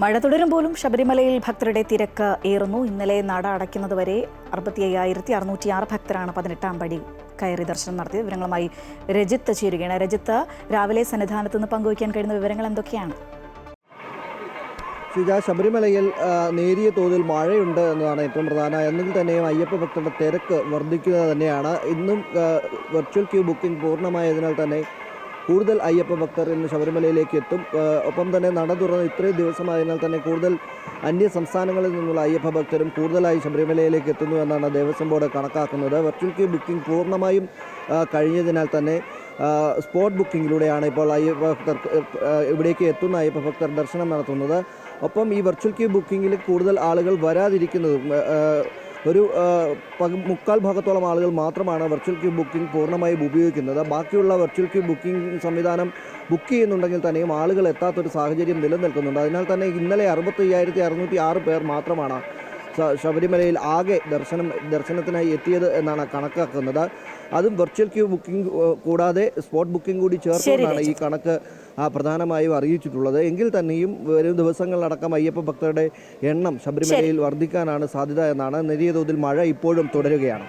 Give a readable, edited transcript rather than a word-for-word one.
മഴ തുടരുമ്പോഴും ശബരിമലയിൽ ഭക്തരുടെ തിരക്ക് ഏറുന്നു. ഇന്നലെ നട അടയ്ക്കുന്നതുവരെ 65,606 ഭക്തരാണ് 18-ാം പടി കയറി ദർശനം നടത്തിയത്. വിവരങ്ങളുമായി രജിത്ത് ചേരുകയാണ്. രജിത്ത്, രാവിലെ സന്നിധാനത്ത് നിന്ന് പങ്കുവയ്ക്കാൻ കഴിയുന്ന വിവരങ്ങൾ എന്തൊക്കെയാണ്? ശബരിമലയിൽ നേരിയ തോതിൽ മഴയുണ്ട് എന്നതാണ് ഏറ്റവും പ്രധാനം. എന്നെങ്കിൽ തന്നെയും അയ്യപ്പ ഭക്തരുടെ തിരക്ക് വർദ്ധിക്കുന്നത് തന്നെയാണ്. ഇന്നും വെർച്വൽ ക്യൂ ബുക്കിംഗ് പൂർണ്ണമായതിനാൽ തന്നെ കൂടുതൽ അയ്യപ്പ ഭക്തർ ഇന്ന് ശബരിമലയിലേക്ക് എത്തും. ഒപ്പം തന്നെ നട തുറന്ന് ഇത്രയും ദിവസമായതിനാൽ തന്നെ കൂടുതൽ അന്യ സംസ്ഥാനങ്ങളിൽ നിന്നുള്ള അയ്യപ്പ ഭക്തരും കൂടുതലായി ശബരിമലയിലേക്ക് എത്തുന്നു എന്നാണ് ദേവസ്വം ബോർഡ് കണക്കാക്കുന്നത്. വെർച്വൽ ക്യൂ ബുക്കിംഗ് പൂർണ്ണമായും കഴിഞ്ഞതിനാൽ തന്നെ സ്പോട്ട് ബുക്കിങ്ങിലൂടെയാണ് ഇപ്പോൾ അയ്യപ്പ ഭക്തർ ഇവിടേക്ക് എത്തുന്ന അയ്യപ്പ ഭക്തർ ദർശനം നടത്തുന്നത്. ഒപ്പം ഈ വെർച്വൽ ക്യൂ ബുക്കിങ്ങിൽ കൂടുതൽ ആളുകൾ വരാതിരിക്കുന്നതും ഒരു 3/4 ഭാഗത്തോളം ആളുകൾ മാത്രമാണ് വെർച്വൽ ക്യൂ ബുക്കിംഗ് പൂർണ്ണമായും ഉപയോഗിക്കുന്നത്. ബാക്കിയുള്ള വെർച്വൽ ക്യൂ ബുക്കിംഗ് സംവിധാനം ബുക്ക് ചെയ്യുന്നുണ്ടെങ്കിൽ തന്നെയും ആളുകൾ എത്താത്തൊരു സാഹചര്യം നിലനിൽക്കുന്നുണ്ട്. അതിനാൽ തന്നെ ഇന്നലെ 65,606 പേർ മാത്രമാണ് ശബരിമലയിൽ ആകെ ദർശനത്തിനായി എത്തിയത് എന്നാണ് കണക്കാക്കുന്നത്. അതും വെർച്വൽ ക്യൂ ബുക്കിംഗ് കൂടാതെ സ്പോട്ട് ബുക്കിംഗ് കൂടി ചേർത്തുകൊണ്ടാണ് ഈ കണക്ക് പ്രധാനമായും അറിയിച്ചിട്ടുള്ളത്. എങ്കിൽ തന്നെയും വരും ദിവസങ്ങളിലടക്കം അയ്യപ്പ ഭക്തരുടെ എണ്ണം ശബരിമലയിൽ വർദ്ധിക്കാനാണ് സാധ്യത എന്നാണ്. നേരിയ തോതിൽ മഴ ഇപ്പോഴും തുടരുകയാണ്.